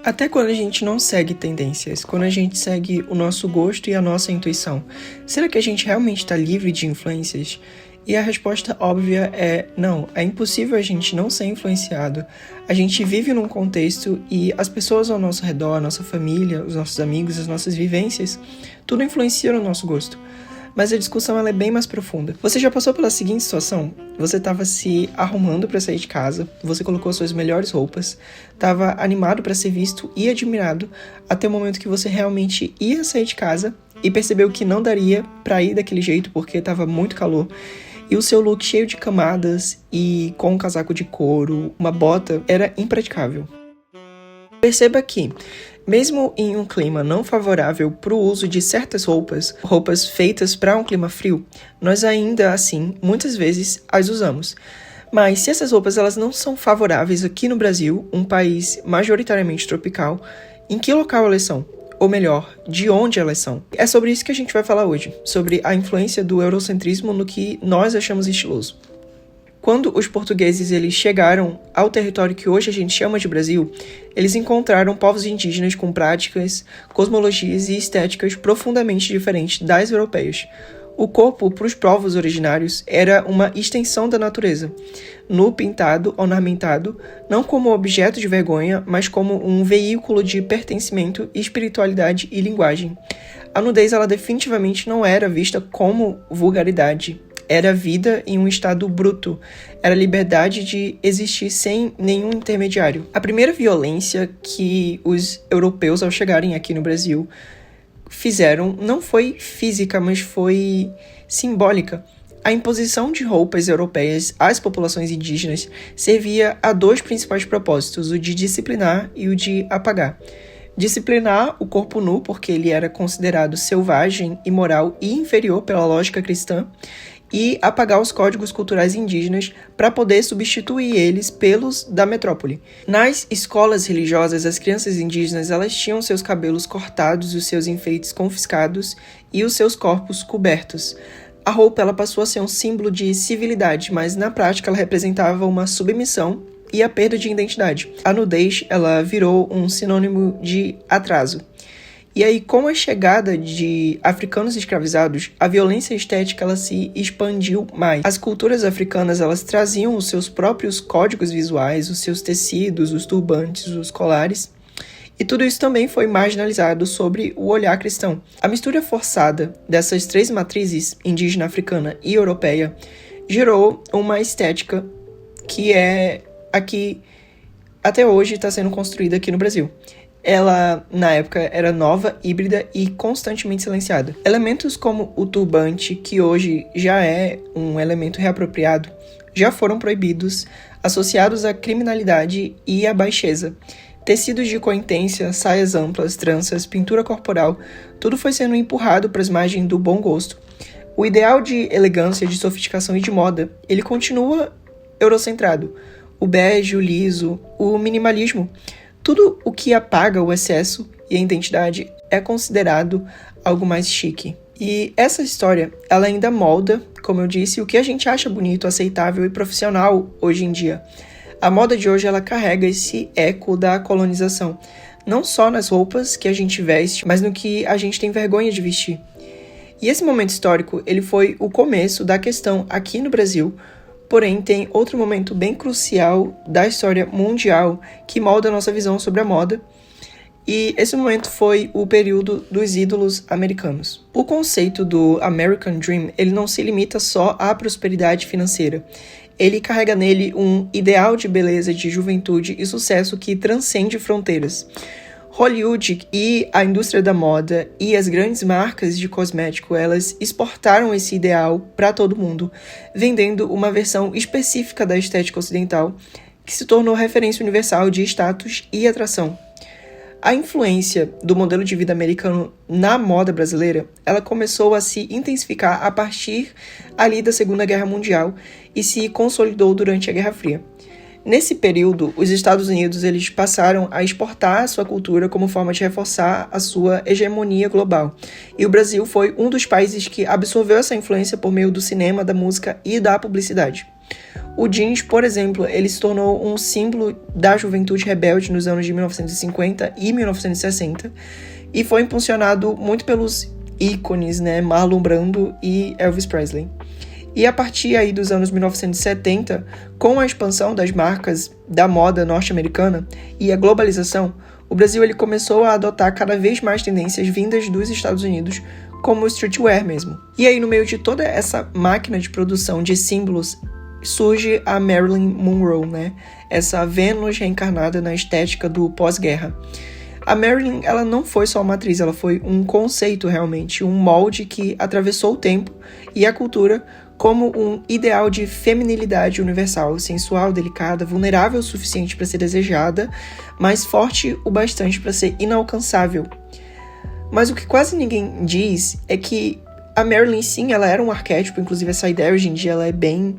Até quando a gente não segue tendências, quando a gente segue o nosso gosto e a nossa intuição, será que a gente realmente está livre de influências? E a resposta óbvia é não, é impossível a gente não ser influenciado. A gente vive num contexto e as pessoas ao nosso redor, a nossa família, os nossos amigos, as nossas vivências, tudo influencia no nosso gosto. Mas a discussão ela é bem mais profunda. Você já passou pela seguinte situação? Você estava se arrumando para sair de casa, você colocou suas melhores roupas, estava animado para ser visto e admirado, até o momento que você realmente ia sair de casa e percebeu que não daria para ir daquele jeito porque estava muito calor. E o seu look cheio de camadas e com um casaco de couro, uma bota, era impraticável. Perceba que, mesmo em um clima não favorável para o uso de certas roupas feitas para um clima frio, nós ainda assim, muitas vezes, as usamos. Mas se essas roupas elas não são favoráveis aqui no Brasil, um país majoritariamente tropical, em que local elas são? Ou melhor, de onde elas são? É sobre isso que a gente vai falar hoje, sobre a influência do eurocentrismo no que nós achamos estiloso. Quando os portugueses eles chegaram ao território que hoje a gente chama de Brasil, eles encontraram povos indígenas com práticas, cosmologias e estéticas profundamente diferentes das europeias. O corpo, para os povos originários, era uma extensão da natureza, nu, pintado, ornamentado, não como objeto de vergonha, mas como um veículo de pertencimento, espiritualidade e linguagem. A nudez ela definitivamente não era vista como vulgaridade. Era vida em um estado bruto, era liberdade de existir sem nenhum intermediário. A primeira violência que os europeus, ao chegarem aqui no Brasil, fizeram não foi física, mas foi simbólica. A imposição de roupas europeias às populações indígenas servia a dois principais propósitos, o de disciplinar e o de apagar. Disciplinar o corpo nu, porque ele era considerado selvagem, imoral e inferior pela lógica cristã, e apagar os códigos culturais indígenas para poder substituir eles pelos da metrópole. Nas escolas religiosas, as crianças indígenas elas tinham seus cabelos cortados, os seus enfeites confiscados e os seus corpos cobertos. A roupa ela passou a ser um símbolo de civilidade, mas na prática ela representava uma submissão e a perda de identidade. A nudez ela virou um sinônimo de atraso. E aí, com a chegada de africanos escravizados, a violência estética ela se expandiu mais. As culturas africanas elas traziam os seus próprios códigos visuais, os seus tecidos, os turbantes, os colares, e tudo isso também foi marginalizado sobre o olhar cristão. A mistura forçada dessas três matrizes, indígena, africana e europeia, gerou uma estética que é aqui, até hoje, está sendo construída aqui no Brasil. Ela, na época, era nova, híbrida e constantemente silenciada. Elementos como o turbante, que hoje já é um elemento reapropriado, já foram proibidos, associados à criminalidade e à baixeza. Tecidos de cointência, saias amplas, tranças, pintura corporal, tudo foi sendo empurrado para as margens do bom gosto. O ideal de elegância, de sofisticação e de moda, ele continua eurocentrado. O bege, o liso, o minimalismo, tudo o que apaga o excesso e a identidade é considerado algo mais chique. E essa história, ela ainda molda, como eu disse, o que a gente acha bonito, aceitável e profissional hoje em dia. A moda de hoje, ela carrega esse eco da colonização, não só nas roupas que a gente veste, mas no que a gente tem vergonha de vestir. E esse momento histórico, ele foi o começo da questão aqui no Brasil. Porém, tem outro momento bem crucial da história mundial que molda a nossa visão sobre a moda, e esse momento foi o período dos ídolos americanos. O conceito do American Dream ele não se limita só à prosperidade financeira. Ele carrega nele um ideal de beleza, de juventude e sucesso que transcende fronteiras. Hollywood e a indústria da moda e as grandes marcas de cosmético, elas exportaram esse ideal para todo mundo, vendendo uma versão específica da estética ocidental, que se tornou referência universal de status e atração. A influência do modelo de vida americano na moda brasileira, ela começou a se intensificar a partir ali da Segunda Guerra Mundial e se consolidou durante a Guerra Fria. Nesse período, os Estados Unidos eles passaram a exportar a sua cultura como forma de reforçar a sua hegemonia global. E o Brasil foi um dos países que absorveu essa influência por meio do cinema, da música e da publicidade. O jeans, por exemplo, ele se tornou um símbolo da juventude rebelde nos anos de 1950 e 1960 e foi impulsionado muito pelos ícones, né, Marlon Brando e Elvis Presley. E a partir aí dos anos 1970, com a expansão das marcas da moda norte-americana e a globalização, o Brasil ele começou a adotar cada vez mais tendências vindas dos Estados Unidos, como o streetwear mesmo. E aí, no meio de toda essa máquina de produção de símbolos, surge a Marilyn Monroe, né? Essa Vênus reencarnada na estética do pós-guerra. A Marilyn, ela não foi só uma atriz, ela foi um conceito realmente, um molde que atravessou o tempo e a cultura como um ideal de feminilidade universal, sensual, delicada, vulnerável o suficiente para ser desejada, mas forte o bastante para ser inalcançável. Mas o que quase ninguém diz é que a Marilyn, sim, ela era um arquétipo, inclusive essa ideia hoje em dia ela é bem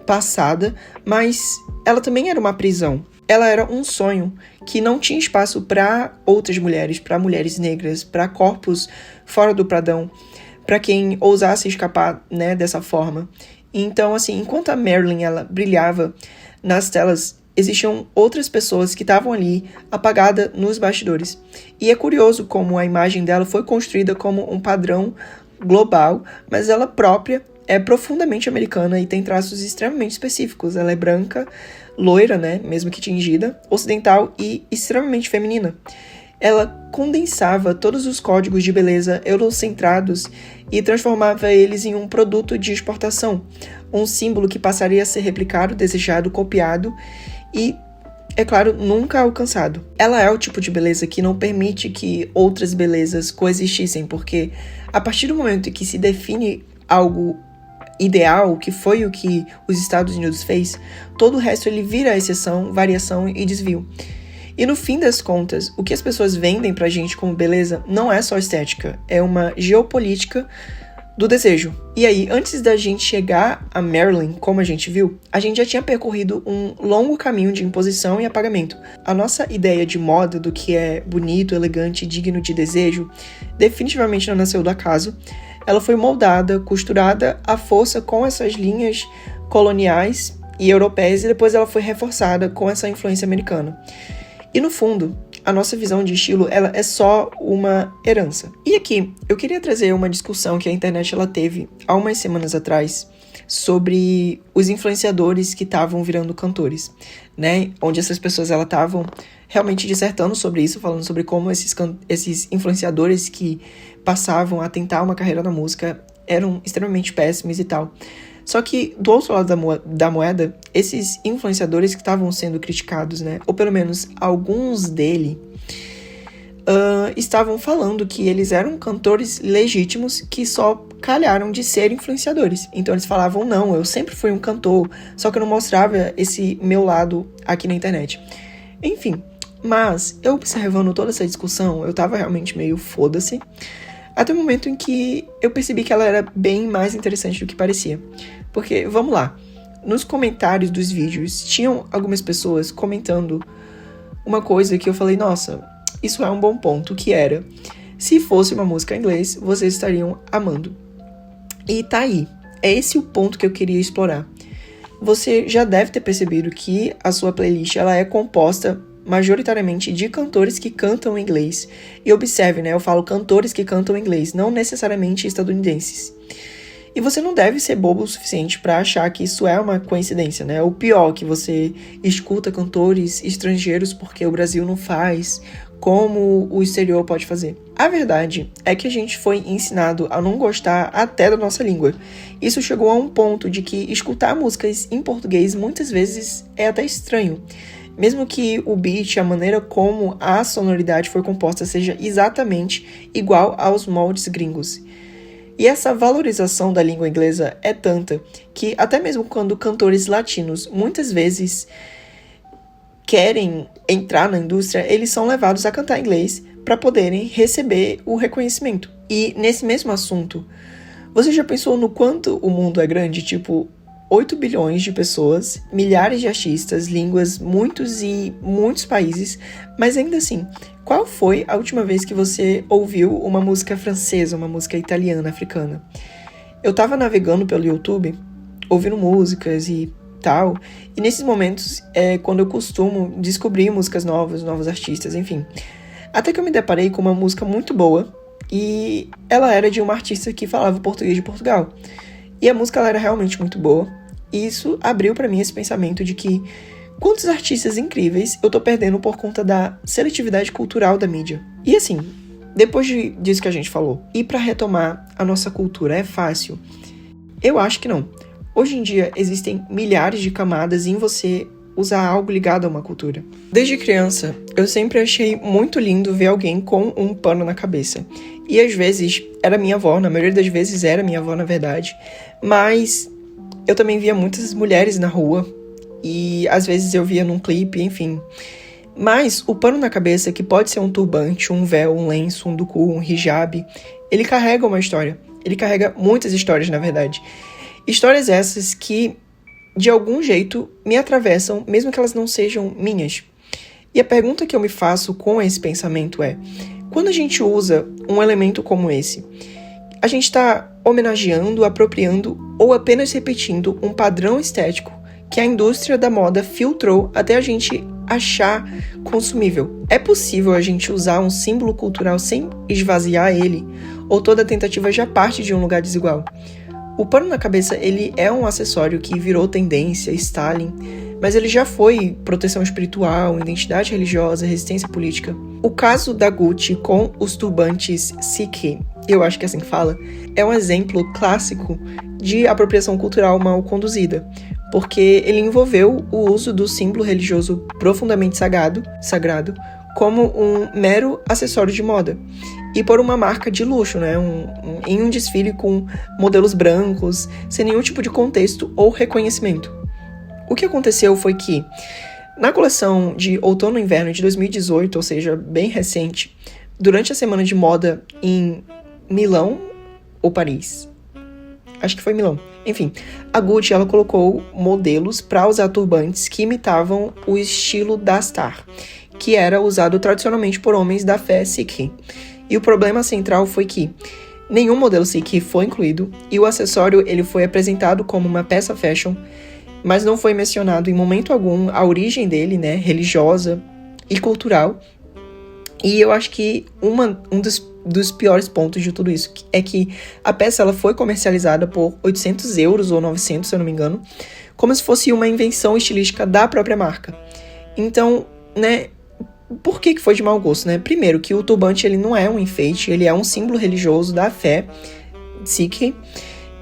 passada, mas ela também era uma prisão. Ela era um sonho que não tinha espaço para outras mulheres, para mulheres negras, para corpos fora do padrão, para quem ousasse escapar, né, dessa forma. Então, assim, enquanto a Marilyn ela brilhava nas telas, existiam outras pessoas que estavam ali, apagada nos bastidores. E é curioso como a imagem dela foi construída como um padrão global, mas ela própria é profundamente americana e tem traços extremamente específicos. Ela é branca, loira, né, mesmo que tingida, ocidental e extremamente feminina. Ela condensava todos os códigos de beleza eurocentrados e transformava eles em um produto de exportação, um símbolo que passaria a ser replicado, desejado, copiado e, é claro, nunca alcançado. Ela é o tipo de beleza que não permite que outras belezas coexistissem, porque a partir do momento em que se define algo ideal, que foi o que os Estados Unidos fez, todo o resto ele vira exceção, variação e desvio. E no fim das contas, o que as pessoas vendem pra gente como beleza não é só estética, é uma geopolítica do desejo. E aí, antes da gente chegar a Marilyn, como a gente viu, a gente já tinha percorrido um longo caminho de imposição e apagamento. A nossa ideia de moda, do que é bonito, elegante e digno de desejo, definitivamente não nasceu do acaso. Ela foi moldada, costurada à força com essas linhas coloniais e europeias e depois ela foi reforçada com essa influência americana. E no fundo, a nossa visão de estilo ela é só uma herança. E aqui, eu queria trazer uma discussão que a internet ela teve há umas semanas atrás sobre os influenciadores que estavam virando cantores, né? Onde essas pessoas elas estavam realmente dissertando sobre isso, falando sobre como esses influenciadores que passavam a tentar uma carreira na música eram extremamente péssimos e tal. Só que, do outro lado da moeda, esses influenciadores que estavam sendo criticados, né, ou pelo menos alguns dele, estavam falando que eles eram cantores legítimos que só calharam de ser influenciadores. Então eles falavam, não, eu sempre fui um cantor, só que eu não mostrava esse meu lado aqui na internet. Enfim, mas eu observando toda essa discussão, eu tava realmente meio foda-se, até o momento em que eu percebi que ela era bem mais interessante do que parecia. Porque, vamos lá, nos comentários dos vídeos, tinham algumas pessoas comentando uma coisa que eu falei, nossa, isso é um bom ponto, que era, se fosse uma música em inglês, vocês estariam amando. E tá aí, é esse o ponto que eu queria explorar. Você já deve ter percebido que a sua playlist ela é composta majoritariamente de cantores que cantam em inglês. E observe, né? Eu falo cantores que cantam em inglês, não necessariamente estadunidenses. E você não deve ser bobo o suficiente para achar que isso é uma coincidência, né? O pior, que você escuta cantores estrangeiros porque o Brasil não faz, como o exterior pode fazer. A verdade é que a gente foi ensinado a não gostar até da nossa língua. Isso chegou a um ponto de que escutar músicas em português muitas vezes é até estranho. Mesmo que o beat, a maneira como a sonoridade foi composta seja exatamente igual aos moldes gringos. E essa valorização da língua inglesa é tanta que até mesmo quando cantores latinos muitas vezes querem entrar na indústria, eles são levados a cantar inglês para poderem receber o reconhecimento. E nesse mesmo assunto, você já pensou no quanto o mundo é grande? Tipo, 8 bilhões de pessoas, milhares de artistas, línguas, muitos e muitos países, mas ainda assim, qual foi a última vez que você ouviu uma música francesa, uma música italiana, africana? Eu tava navegando pelo YouTube, ouvindo músicas e tal, e nesses momentos é quando eu costumo descobrir músicas novas, novos artistas, enfim. Até que eu me deparei com uma música muito boa, e ela era de uma artista que falava português de Portugal. E a música ela era realmente muito boa, e isso abriu pra mim esse pensamento de que quantos artistas incríveis eu tô perdendo por conta da seletividade cultural da mídia. E assim, depois disso que a gente falou, e pra retomar a nossa cultura é fácil? Eu acho que não. Hoje em dia existem milhares de camadas em você usar algo ligado a uma cultura. Desde criança, eu sempre achei muito lindo ver alguém com um pano na cabeça. E às vezes era minha avó, na maioria das vezes era minha avó na verdade, mas eu também via muitas mulheres na rua e às vezes eu via num clipe, enfim. Mas o pano na cabeça, que pode ser um turbante, um véu, um lenço, um duku, um hijab, ele carrega uma história. Ele carrega muitas histórias, na verdade. Histórias essas que, de algum jeito, me atravessam, mesmo que elas não sejam minhas. E a pergunta que eu me faço com esse pensamento é: quando a gente usa um elemento como esse, a gente está homenageando, apropriando ou apenas repetindo um padrão estético que a indústria da moda filtrou até a gente achar consumível? É possível a gente usar um símbolo cultural sem esvaziar ele? Ou toda tentativa já parte de um lugar desigual? O pano na cabeça, ele é um acessório que virou tendência, styling, mas ele já foi proteção espiritual, identidade religiosa, resistência política. O caso da Gucci com os turbantes Sikh, eu acho que é assim que fala, é um exemplo clássico de apropriação cultural mal conduzida, porque ele envolveu o uso do símbolo religioso profundamente sagrado como um mero acessório de moda. E por uma marca de luxo, né? Em um desfile com modelos brancos, sem nenhum tipo de contexto ou reconhecimento. O que aconteceu foi que, na coleção de outono e inverno de 2018, ou seja, bem recente, durante a semana de moda em Milão ou Paris, acho que foi Milão, enfim, a Gucci ela colocou modelos para usar turbantes que imitavam o estilo dastar, que era usado tradicionalmente por homens da fé Sikh. E o problema central foi que nenhum modelo Sikh foi incluído e o acessório ele foi apresentado como uma peça fashion, mas não foi mencionado em momento algum a origem dele, né, religiosa e cultural. E eu acho que um dos piores pontos de tudo isso é que a peça ela foi comercializada por 800 euros ou 900, se eu não me engano, como se fosse uma invenção estilística da própria marca. Então, né, por que foi de mau gosto, né? Primeiro, que o turbante ele não é um enfeite, ele é um símbolo religioso da fé Sikh.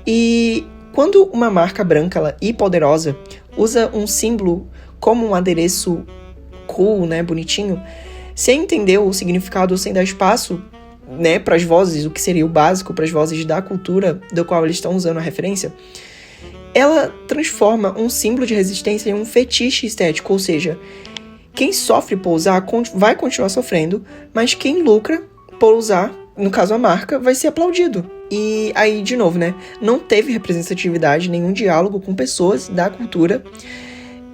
E quando uma marca branca e poderosa usa um símbolo como um adereço cool, né, bonitinho, sem entender o significado, sem dar espaço, né, para as vozes, o que seria o básico para as vozes da cultura do qual eles estão usando a referência, ela transforma um símbolo de resistência em um fetiche estético, ou seja, quem sofre por usar vai continuar sofrendo, mas quem lucra por usar, no caso a marca, vai ser aplaudido. E aí, de novo, né, não teve representatividade, nenhum diálogo com pessoas da cultura,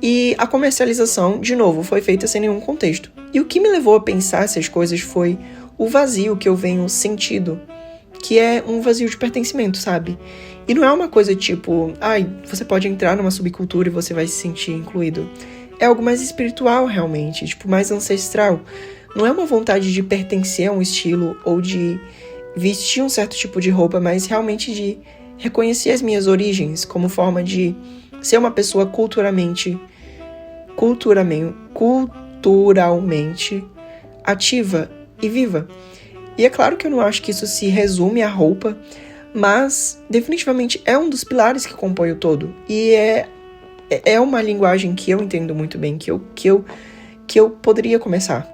e a comercialização, de novo, foi feita sem nenhum contexto. E o que me levou a pensar essas coisas foi o vazio que eu venho sentindo, que é um vazio de pertencimento, sabe? E não é uma coisa tipo, você pode entrar numa subcultura e você vai se sentir incluído. É algo mais espiritual, realmente, tipo, mais ancestral. Não é uma vontade de pertencer a um estilo ou de vestir um certo tipo de roupa, mas realmente de reconhecer as minhas origens como forma de ser uma pessoa culturalmente ativa e viva. E é claro que eu não acho que isso se resume à roupa, mas definitivamente é um dos pilares que compõe o todo. E é uma linguagem que eu entendo muito bem, que eu poderia começar.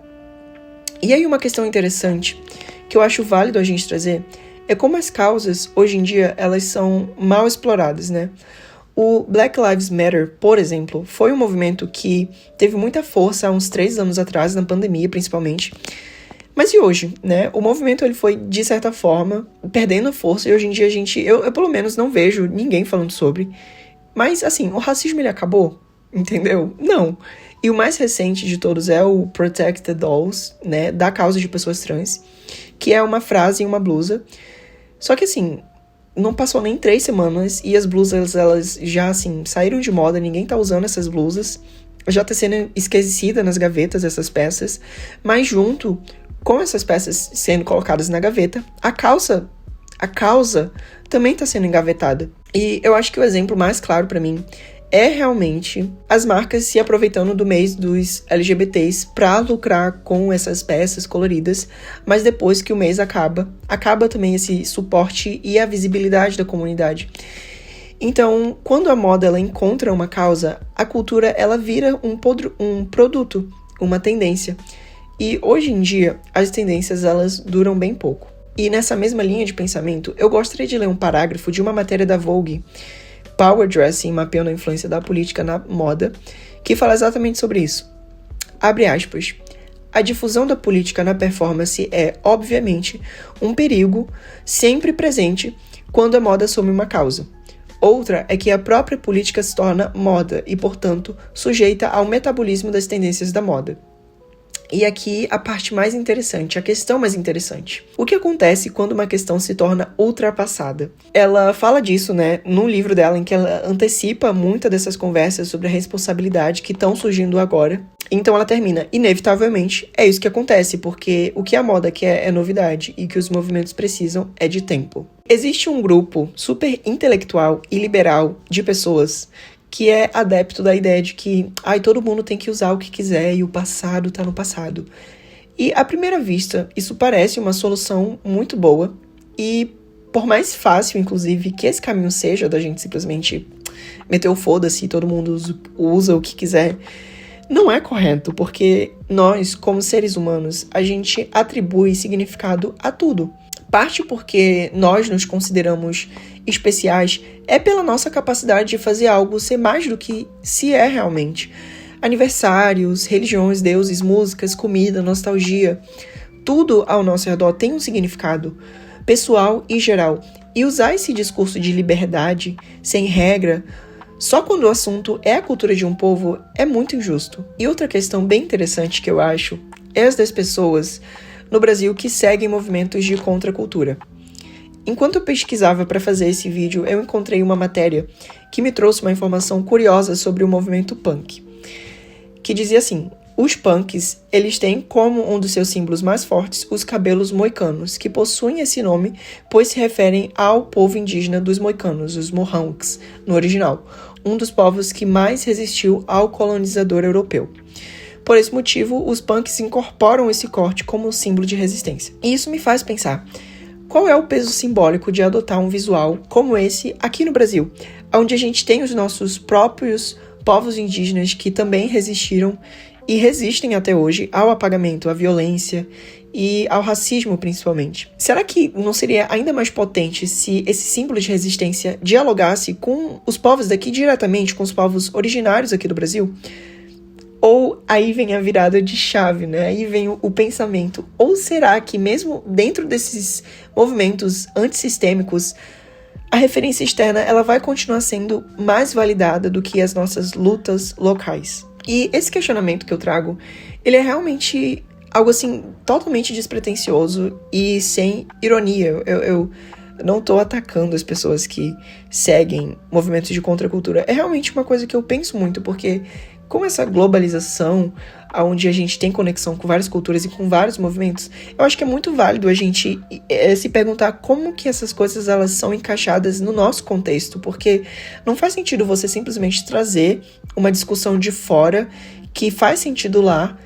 E aí uma questão interessante que eu acho válido a gente trazer é como as causas, hoje em dia, elas são mal exploradas, né? O Black Lives Matter, por exemplo, foi um movimento que teve muita força há uns 3 anos atrás, na pandemia principalmente. Mas e hoje, né? O movimento ele foi, de certa forma, perdendo a força e hoje em dia eu pelo menos não vejo ninguém falando sobre. Mas, assim, o racismo ele acabou? Entendeu? Não. E o mais recente de todos é o Protect the Dolls, né, da causa de pessoas trans, que é uma frase em uma blusa. Só que, assim, não passou nem 3 semanas e as blusas, elas já, assim, saíram de moda, ninguém tá usando essas blusas. Já tá sendo esquecida nas gavetas essas peças. Mas junto com essas peças sendo colocadas na gaveta, a causa também tá sendo engavetada. E eu acho que o exemplo mais claro pra mim é realmente as marcas se aproveitando do mês dos LGBTs para lucrar com essas peças coloridas, mas depois que o mês acaba também esse suporte e a visibilidade da comunidade. Então, quando a moda ela encontra uma causa, a cultura ela vira um produto, uma tendência. E hoje em dia, as tendências elas duram bem pouco. E nessa mesma linha de pensamento, eu gostaria de ler um parágrafo de uma matéria da Vogue, Power Dressing, mapeando a influência da política na moda, que fala exatamente sobre isso. Abre aspas. A difusão da política na performance é, obviamente, um perigo sempre presente quando a moda assume uma causa. Outra é que a própria política se torna moda e, portanto, sujeita ao metabolismo das tendências da moda. E aqui a parte mais interessante, a questão mais interessante. O que acontece quando uma questão se torna ultrapassada? Ela fala disso, né, no livro dela, em que ela antecipa muitas dessas conversas sobre a responsabilidade que estão surgindo agora. Então ela termina, inevitavelmente, é isso que acontece, porque o que a moda quer é novidade e que os movimentos precisam é de tempo. Existe um grupo super intelectual e liberal de pessoas que é adepto da ideia de que todo mundo tem que usar o que quiser e o passado tá no passado. E, à primeira vista, isso parece uma solução muito boa e, por mais fácil, inclusive, que esse caminho seja da gente simplesmente meter o foda-se e todo mundo usa o que quiser, não é correto, porque nós, como seres humanos, a gente atribui significado a tudo. Parte porque nós nos consideramos especiais é pela nossa capacidade de fazer algo ser mais do que se é realmente. Aniversários, religiões, deuses, músicas, comida, nostalgia, tudo ao nosso redor tem um significado pessoal e geral. E usar esse discurso de liberdade, sem regra, só quando o assunto é a cultura de um povo, é muito injusto. E outra questão bem interessante que eu acho é as das pessoas no Brasil que seguem movimentos de contracultura. Enquanto eu pesquisava para fazer esse vídeo, eu encontrei uma matéria que me trouxe uma informação curiosa sobre o movimento punk, que dizia assim: os punks, eles têm como um dos seus símbolos mais fortes os cabelos moicanos, que possuem esse nome pois se referem ao povo indígena dos moicanos, os Mohawks, no original, um dos povos que mais resistiu ao colonizador europeu. Por esse motivo, os punks incorporam esse corte como um símbolo de resistência. E isso me faz pensar, qual é o peso simbólico de adotar um visual como esse aqui no Brasil, onde a gente tem os nossos próprios povos indígenas que também resistiram e resistem até hoje ao apagamento, à violência e ao racismo, principalmente. Será que não seria ainda mais potente se esse símbolo de resistência dialogasse com os povos daqui diretamente, com os povos originários aqui do Brasil? Ou aí vem a virada de chave, né? Aí vem o pensamento. Ou será que mesmo dentro desses movimentos antissistêmicos, a referência externa ela vai continuar sendo mais validada do que as nossas lutas locais? E esse questionamento que eu trago, ele é realmente algo assim totalmente despretensioso e sem ironia. Eu não tô atacando as pessoas que seguem movimentos de contracultura. É realmente uma coisa que eu penso muito, porque com essa globalização, onde a gente tem conexão com várias culturas e com vários movimentos, eu acho que é muito válido a gente se perguntar como que essas coisas elas são encaixadas no nosso contexto, porque não faz sentido você simplesmente trazer uma discussão de fora que faz sentido lá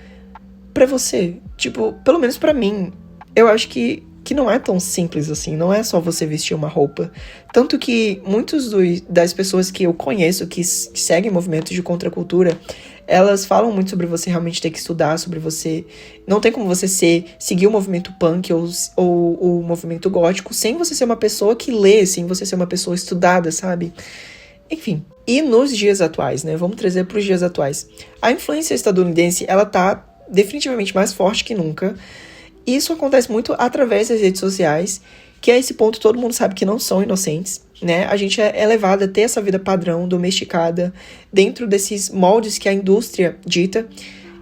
pra você. Tipo, pelo menos pra mim, eu acho que não é tão simples assim, não é só você vestir uma roupa. Tanto que muitas das pessoas que eu conheço que seguem movimentos de contracultura, elas falam muito sobre você realmente ter que estudar, sobre você... Não tem como você seguir o movimento punk ou o movimento gótico sem você ser uma pessoa que lê, sem você ser uma pessoa estudada, sabe? Enfim. E nos dias atuais, né? Vamos trazer para os dias atuais. A influência estadunidense, ela tá definitivamente mais forte que nunca. Isso acontece muito através das redes sociais, que a esse ponto todo mundo sabe que não são inocentes, né? A gente é levado a ter essa vida padrão, domesticada, dentro desses moldes que a indústria dita.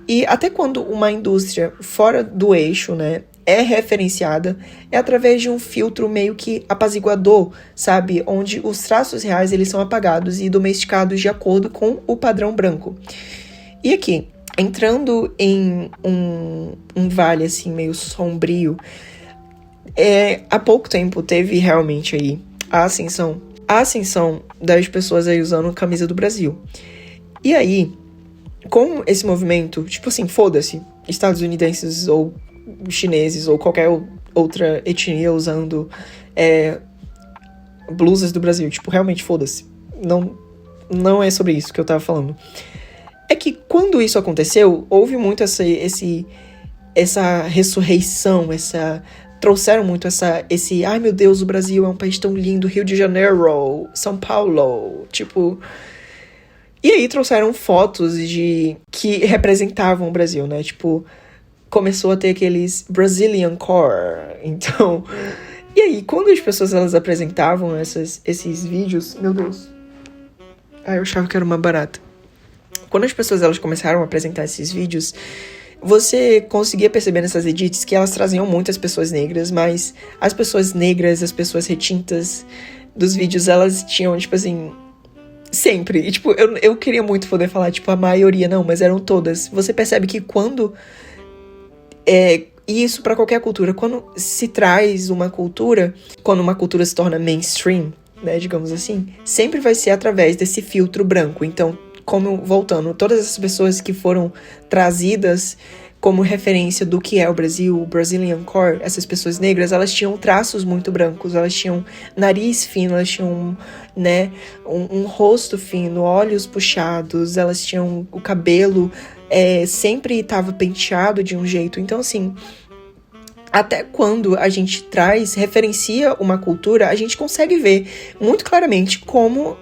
E até quando uma indústria fora do eixo, né, é referenciada, é através de um filtro meio que apaziguador, sabe? Onde os traços reais eles são apagados e domesticados de acordo com o padrão branco. E aqui, entrando em um vale assim meio sombrio, há pouco tempo teve realmente aí a ascensão das pessoas aí usando camisa do Brasil. E aí, com esse movimento, tipo assim, foda-se, estadunidenses ou chineses ou qualquer outra etnia usando blusas do Brasil, tipo, realmente foda-se. Não é sobre isso que eu tava falando. É que quando isso aconteceu, houve muito essa ressurreição, trouxeram muito esse, ai meu Deus, o Brasil é um país tão lindo, Rio de Janeiro, São Paulo, tipo. E aí trouxeram fotos que representavam o Brasil, né? Tipo, começou a ter aqueles Brazilian Core. Então, e aí, quando as pessoas elas apresentavam esses vídeos, meu Deus. Eu achava que era uma barata. Quando as pessoas elas começaram a apresentar esses vídeos, você conseguia perceber nessas edits que elas traziam muitas pessoas negras, mas as pessoas negras, as pessoas retintas dos vídeos, elas tinham, tipo assim, sempre. E, tipo, eu queria muito poder falar, tipo, a maioria, não, mas eram todas. Você percebe que quando... E isso pra qualquer cultura. Quando se traz uma cultura, quando uma cultura se torna mainstream, né, digamos assim, sempre vai ser através desse filtro branco. Então, voltando, todas essas pessoas que foram trazidas como referência do que é o Brasil, o Brazilian Core, essas pessoas negras, elas tinham traços muito brancos, elas tinham nariz fino, elas tinham, né, um rosto fino, olhos puxados, elas tinham o cabelo sempre estava penteado de um jeito. Então, assim, até quando a gente referencia uma cultura, a gente consegue ver muito claramente como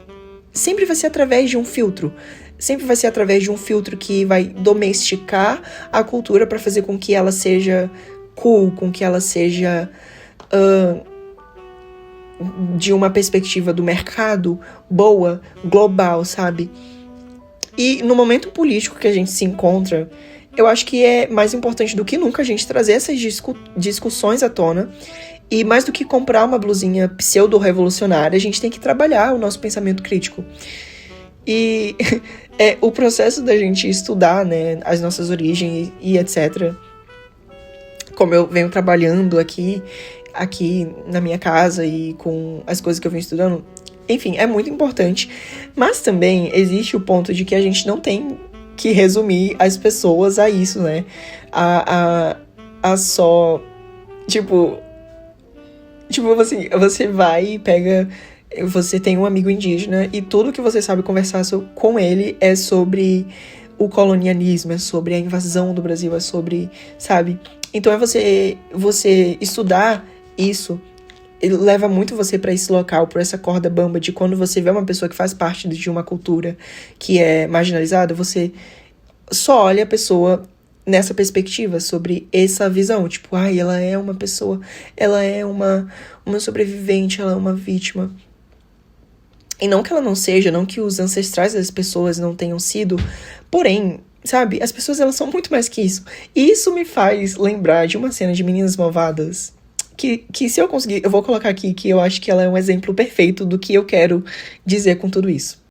sempre vai ser através de um filtro. Sempre vai ser através de um filtro que vai domesticar a cultura para fazer com que ela seja cool, com que ela seja de uma perspectiva do mercado boa, global, sabe? E no momento político que a gente se encontra, eu acho que é mais importante do que nunca a gente trazer essas discussões à tona. E mais do que comprar uma blusinha pseudo-revolucionária, a gente tem que trabalhar o nosso pensamento crítico. E o processo da gente estudar, né, as nossas origens e etc. Como eu venho trabalhando aqui na minha casa e com as coisas que eu venho estudando, enfim, é muito importante. Mas também existe o ponto de que a gente não tem que resumir as pessoas a isso, né? A só, tipo, assim, você vai e pega... Você tem um amigo indígena e tudo que você sabe conversar com ele é sobre o colonialismo, é sobre a invasão do Brasil, é sobre, sabe? Então você estudar isso leva muito você para esse local, por essa corda bamba de quando você vê uma pessoa que faz parte de uma cultura que é marginalizada, você só olha a pessoa nessa perspectiva, sobre essa visão, tipo, ela é uma pessoa, ela é uma sobrevivente, ela é uma vítima. E não que ela não seja, não que os ancestrais das pessoas não tenham sido, porém, sabe, as pessoas elas são muito mais que isso. E isso me faz lembrar de uma cena de Meninas Malvadas, que se eu conseguir, eu vou colocar aqui, que eu acho que ela é um exemplo perfeito do que eu quero dizer com tudo isso.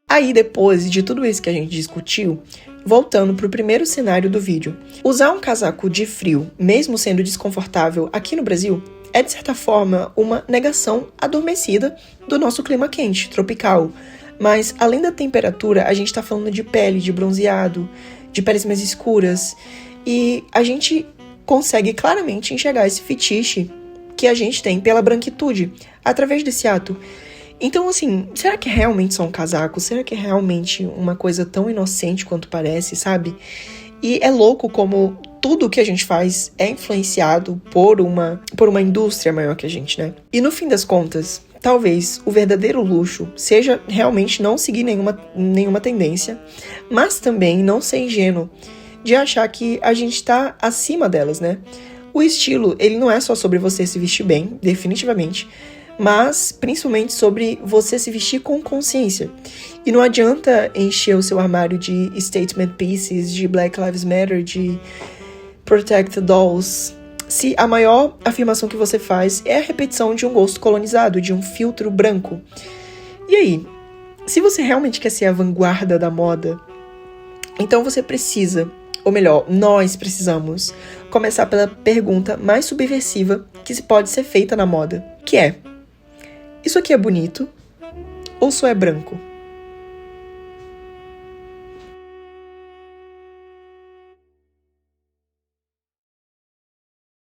Aí, depois de tudo isso que a gente discutiu, voltando pro primeiro cenário do vídeo, usar um casaco de frio, mesmo sendo desconfortável aqui no Brasil, é, de certa forma, uma negação adormecida do nosso clima quente, tropical. Mas, além da temperatura, a gente tá falando de pele, de bronzeado, de peles mais escuras. E a gente consegue claramente enxergar esse fetiche que a gente tem pela branquitude, através desse ato. Então, assim, será que é realmente só um casaco? Será que é realmente uma coisa tão inocente quanto parece, sabe? E é louco como tudo que a gente faz é influenciado por uma indústria maior que a gente, né? E no fim das contas, talvez o verdadeiro luxo seja realmente não seguir nenhuma tendência, mas também não ser ingênuo de achar que a gente tá acima delas, né? O estilo, ele não é só sobre você se vestir bem, definitivamente, mas principalmente sobre você se vestir com consciência. E não adianta encher o seu armário de statement pieces, de Black Lives Matter, de Protect Dolls, se a maior afirmação que você faz é a repetição de um gosto colonizado, de um filtro branco. E aí, se você realmente quer ser a vanguarda da moda, então você precisa, ou melhor, nós precisamos começar pela pergunta mais subversiva que se pode ser feita na moda, que é: isso aqui é bonito ou só é branco?